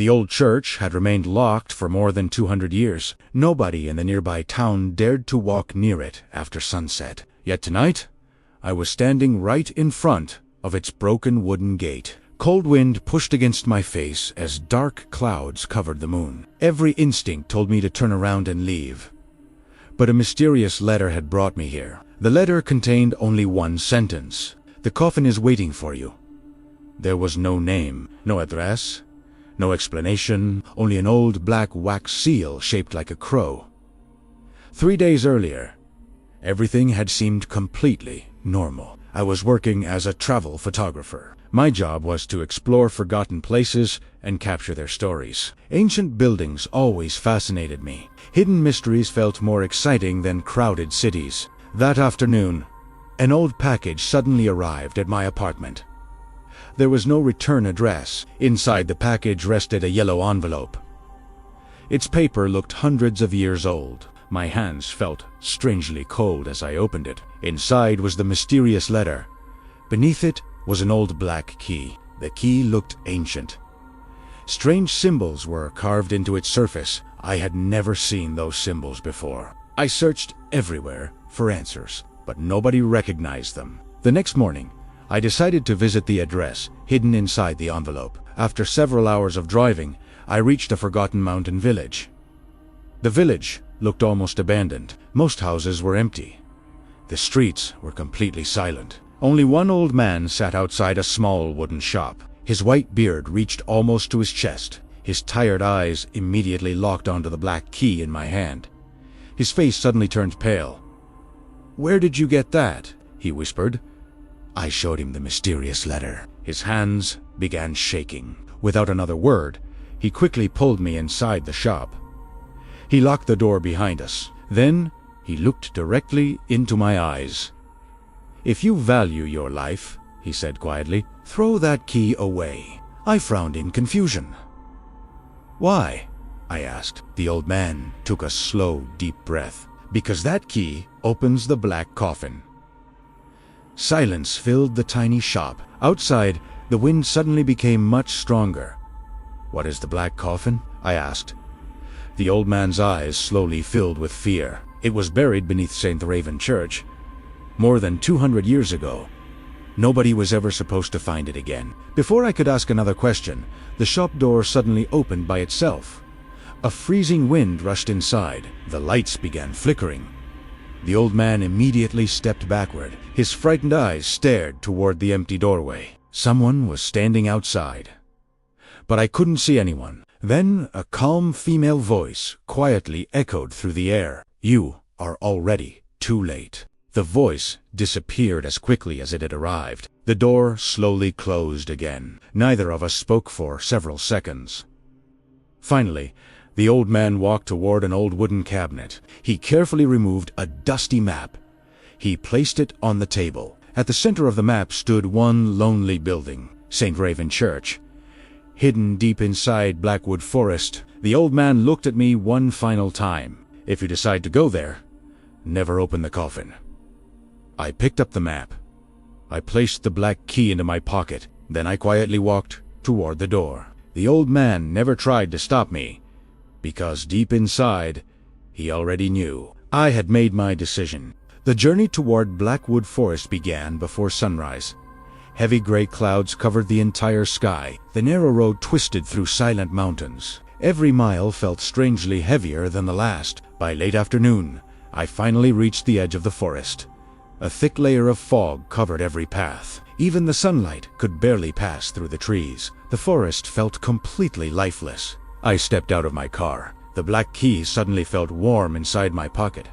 The old church had remained locked for more than 200 years. Nobody in the nearby town dared to walk near it after sunset. Yet tonight, I was standing right in front of its broken wooden gate. Cold wind pushed against my face as dark clouds covered the moon. Every instinct told me to turn around and leave. But a mysterious letter had brought me here. The letter contained only one sentence. "The coffin is waiting for you." There was no name, no address, no explanation, only an old black wax seal shaped like a crow. 3 days earlier, everything had seemed completely normal. I was working as a travel photographer. My job was to explore forgotten places and capture their stories. Ancient buildings always fascinated me. Hidden mysteries felt more exciting than crowded cities. That afternoon, an old package suddenly arrived at my apartment. There was no return address. Inside the package rested a yellow envelope. Its paper looked hundreds of years old. My hands felt strangely cold as I opened it. Inside was the mysterious letter. Beneath it was an old black key. The key looked ancient. Strange symbols were carved into its surface. I had never seen those symbols before. I searched everywhere for answers, but nobody recognized them. The next morning, I decided to visit the address hidden inside the envelope. After several hours of driving, I reached a forgotten mountain village. The village looked almost abandoned. Most houses were empty. The streets were completely silent. Only one old man sat outside a small wooden shop. His white beard reached almost to his chest. His tired eyes immediately locked onto the black key in my hand. His face suddenly turned pale. "Where did you get that?" he whispered. I showed him the mysterious letter. His hands began shaking. Without another word, he quickly pulled me inside the shop. He locked the door behind us. Then he looked directly into my eyes. "If you value your life," he said quietly, "throw that key away." I frowned in confusion. "Why?" I asked. The old man took a slow, deep breath. "Because that key opens the Black Coffin." Silence filled the tiny shop. Outside, the wind suddenly became much stronger. "What is the Black Coffin?" I asked. The old man's eyes slowly filled with fear. "It was buried beneath St. Raven Church more than 200 years ago. Nobody was ever supposed to find it again." Before I could ask another question, the shop door suddenly opened by itself. A freezing wind rushed inside. The lights began flickering. The old man immediately stepped backward. His frightened eyes stared toward the empty doorway. Someone was standing outside, but I couldn't see anyone. Then a calm female voice quietly echoed through the air. "You are already too late." The voice disappeared as quickly as it had arrived. The door slowly closed again. Neither of us spoke for several seconds. Finally, the old man walked toward an old wooden cabinet. He carefully removed a dusty map. He placed it on the table. At the center of the map stood one lonely building, St. Raven Church. Hidden deep inside Blackwood Forest, the old man looked at me one final time. "If you decide to go there, never open the coffin." I picked up the map. I placed the black key into my pocket. Then I quietly walked toward the door. The old man never tried to stop me, because deep inside, he already knew. I had made my decision. The journey toward Blackwood Forest began before sunrise. Heavy gray clouds covered the entire sky. The narrow road twisted through silent mountains. Every mile felt strangely heavier than the last. By late afternoon, I finally reached the edge of the forest. A thick layer of fog covered every path. Even the sunlight could barely pass through the trees. The forest felt completely lifeless. I stepped out of my car. The black key suddenly felt warm inside my pocket.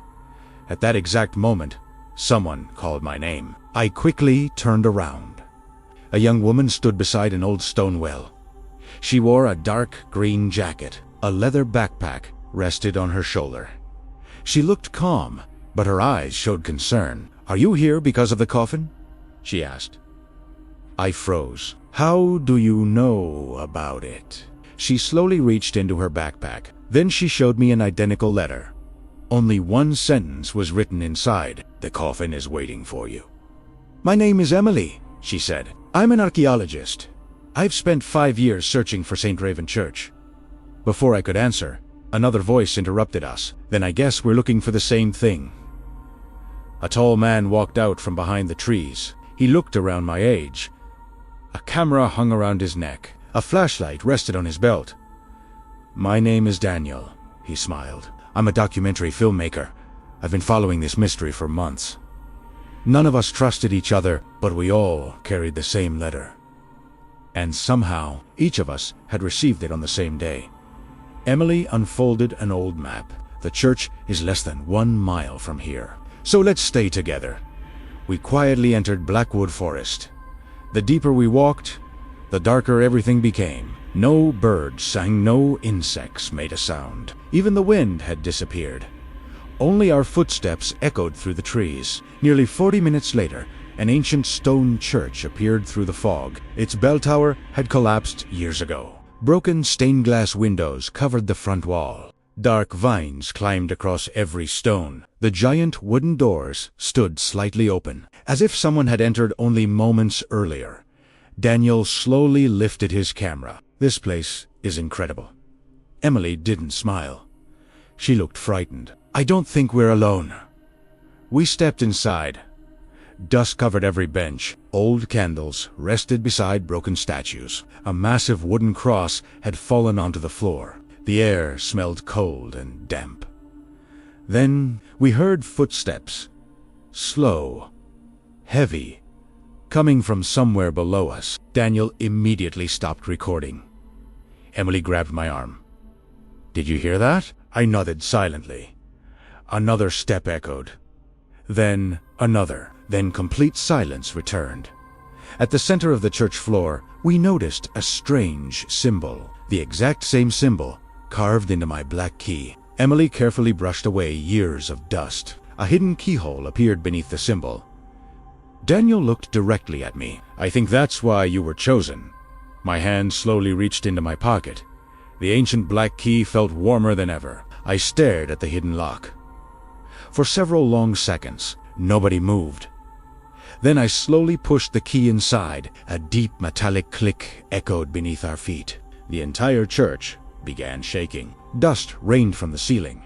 At that exact moment, someone called my name. I quickly turned around. A young woman stood beside an old stone well. She wore a dark green jacket. A leather backpack rested on her shoulder. She looked calm, but her eyes showed concern. "Are you here because of the coffin?" she asked. I froze. "How do you know about it?" She slowly reached into her backpack. Then she showed me an identical letter. Only one sentence was written inside. "The coffin is waiting for you." "My name is Emily," she said. "I'm an archaeologist. I've spent 5 years searching for St. Raven Church. Before I could answer, another voice interrupted us. Then I guess we're looking for the same thing. A tall man walked out from behind the trees. He looked around my age. A camera hung around his neck. A flashlight rested on his belt. "My name is Daniel," he smiled. "I'm a documentary filmmaker. I've been following this mystery for months." None of us trusted each other, but we all carried the same letter. And somehow, each of us had received it on the same day. Emily unfolded an old map. "The church is less than 1 mile from here. So let's stay together." We quietly entered Blackwood Forest. The deeper we walked, the darker everything became. No birds sang, no insects made a sound. Even the wind had disappeared. Only our footsteps echoed through the trees. Nearly 40 minutes later, an ancient stone church appeared through the fog. Its bell tower had collapsed years ago. Broken stained glass windows covered the front wall. Dark vines climbed across every stone. The giant wooden doors stood slightly open, as if someone had entered only moments earlier. Daniel slowly lifted his camera. "This place is incredible." Emily didn't smile. She looked frightened. "I don't think we're alone." We stepped inside. Dust covered every bench. Old candles rested beside broken statues. A massive wooden cross had fallen onto the floor. The air smelled cold and damp. Then we heard footsteps. Slow, heavy, coming from somewhere below us. Daniel immediately stopped recording. Emily grabbed my arm. "Did you hear that?" I nodded silently. Another step echoed. Then another. Then complete silence returned. At the center of the church floor, we noticed a strange symbol. The exact same symbol carved into my black key. Emily carefully brushed away years of dust. A hidden keyhole appeared beneath the symbol. Daniel looked directly at me. "I think that's why you were chosen." My hand slowly reached into my pocket. The ancient black key felt warmer than ever. I stared at the hidden lock. For several long seconds, nobody moved. Then I slowly pushed the key inside. A deep metallic click echoed beneath our feet. The entire church began shaking. Dust rained from the ceiling.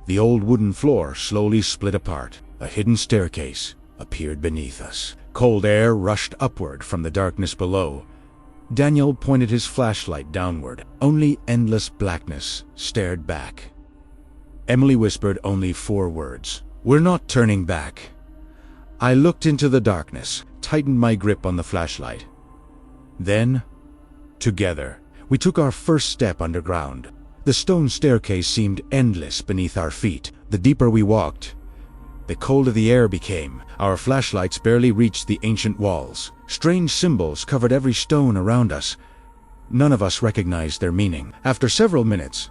The old wooden floor slowly split apart. A hidden staircase appeared beneath us. Cold air rushed upward from the darkness below. Daniel pointed his flashlight downward. Only endless blackness stared back. Emily whispered only 4 words. "We're not turning back." I looked into the darkness, tightened my grip on the flashlight. Then, together, we took our first step underground. The stone staircase seemed endless beneath our feet. The deeper we walked, the colder the air became. Our flashlights barely reached the ancient walls. Strange symbols covered every stone around us. None of us recognized their meaning. After several minutes,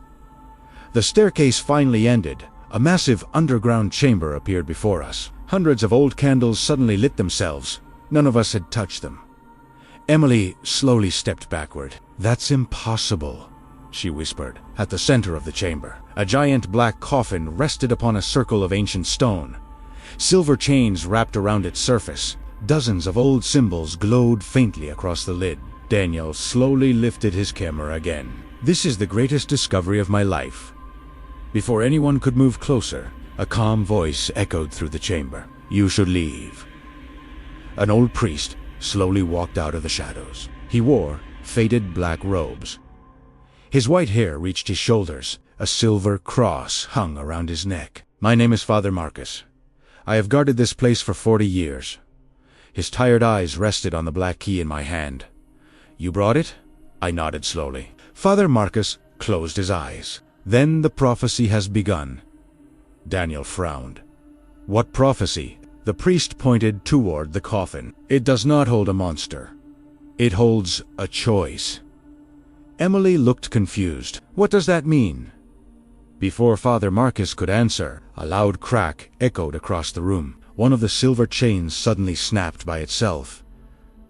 the staircase finally ended. A massive underground chamber appeared before us. Hundreds of old candles suddenly lit themselves. None of us had touched them. Emily slowly stepped backward. "That's impossible," she whispered. At the center of the chamber, a giant black coffin rested upon a circle of ancient stone. Silver chains wrapped around its surface. Dozens of old symbols glowed faintly across the lid. Daniel slowly lifted his camera again. "This is the greatest discovery of my life." Before anyone could move closer, a calm voice echoed through the chamber. "You should leave." An old priest slowly walked out of the shadows. He wore faded black robes. His white hair reached his shoulders. A silver cross hung around his neck. "My name is Father Marcus. I have guarded this place for 40 years. His tired eyes rested on the black key in my hand. "You brought it?" I nodded slowly. Father Marcus closed his eyes. "Then the prophecy has begun." Daniel frowned. "What prophecy?" The priest pointed toward the coffin. "It does not hold a monster. It holds a choice." Emily looked confused. "What does that mean?" Before Father Marcus could answer, a loud crack echoed across the room. One of the silver chains suddenly snapped by itself.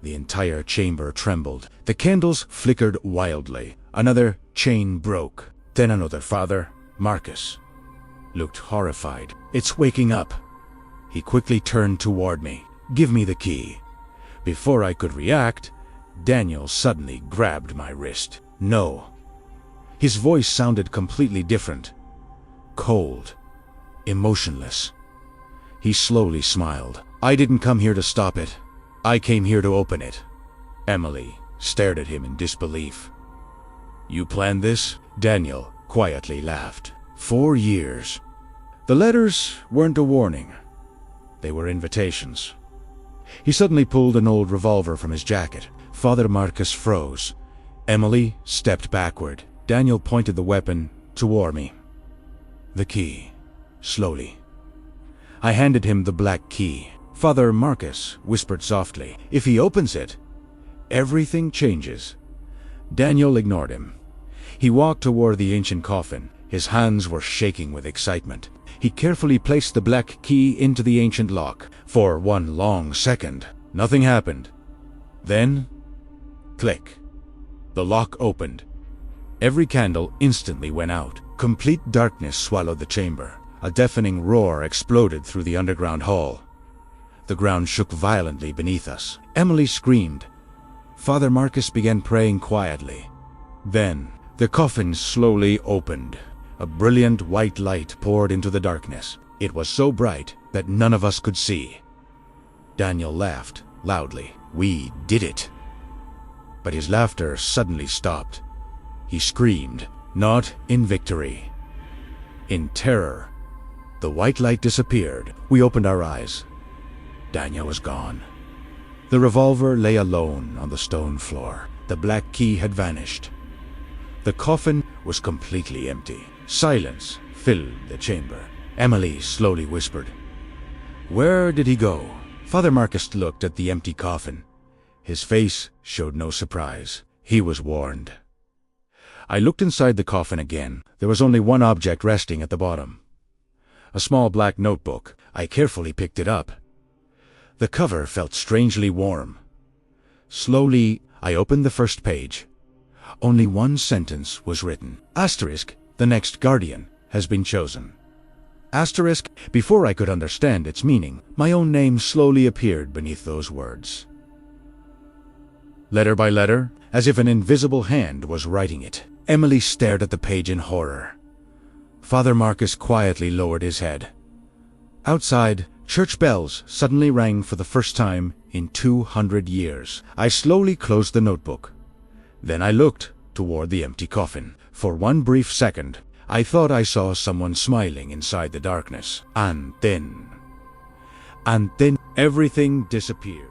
The entire chamber trembled. The candles flickered wildly. Another chain broke. Then another. Father Marcus looked horrified. "It's waking up." He quickly turned toward me. "Give me the key." Before I could react, Daniel suddenly grabbed my wrist. "No." His voice sounded completely different. Cold. Emotionless. He slowly smiled. I didn't come here to stop it. I came here to open it. Emily stared at him in disbelief. You planned this? Daniel quietly laughed. 4 years. The letters weren't a warning. They were invitations. He suddenly pulled an old revolver from his jacket. Father Marcus froze. Emily stepped backward. Daniel pointed the weapon toward me. The key. Slowly. I handed him the black key. Father Marcus whispered softly, if he opens it, everything changes. Daniel ignored him. He walked toward the ancient coffin. His hands were shaking with excitement. He carefully placed the black key into the ancient lock. For 1 long second, nothing happened. Then, click. The lock opened. Every candle instantly went out. Complete darkness swallowed the chamber. A deafening roar exploded through the underground hall. The ground shook violently beneath us. Emily screamed. Father Marcus began praying quietly. Then, the coffin slowly opened. A brilliant white light poured into the darkness. It was so bright that none of us could see. Daniel laughed loudly. We did it. But his laughter suddenly stopped. He screamed, not in victory, in terror. The white light disappeared. We opened our eyes. Daniel was gone. The revolver lay alone on the stone floor. The black key had vanished. The coffin was completely empty. Silence filled the chamber. Emily slowly whispered, Where did he go? Father Marcus looked at the empty coffin. His face showed no surprise. He was warned. I looked inside the coffin again. There was only one object resting at the bottom. A small black notebook. I carefully picked it up. The cover felt strangely warm. Slowly, I opened the first page. Only one sentence was written. Asterisk, the next guardian has been chosen. Asterisk, before I could understand its meaning, my own name slowly appeared beneath those words. Letter by letter, as if an invisible hand was writing it. Emily stared at the page in horror. Father Marcus quietly lowered his head. Outside, church bells suddenly rang for the first time in 200 years. I slowly closed the notebook. Then I looked toward the empty coffin. For one brief second, I thought I saw someone smiling inside the darkness. And then everything disappeared.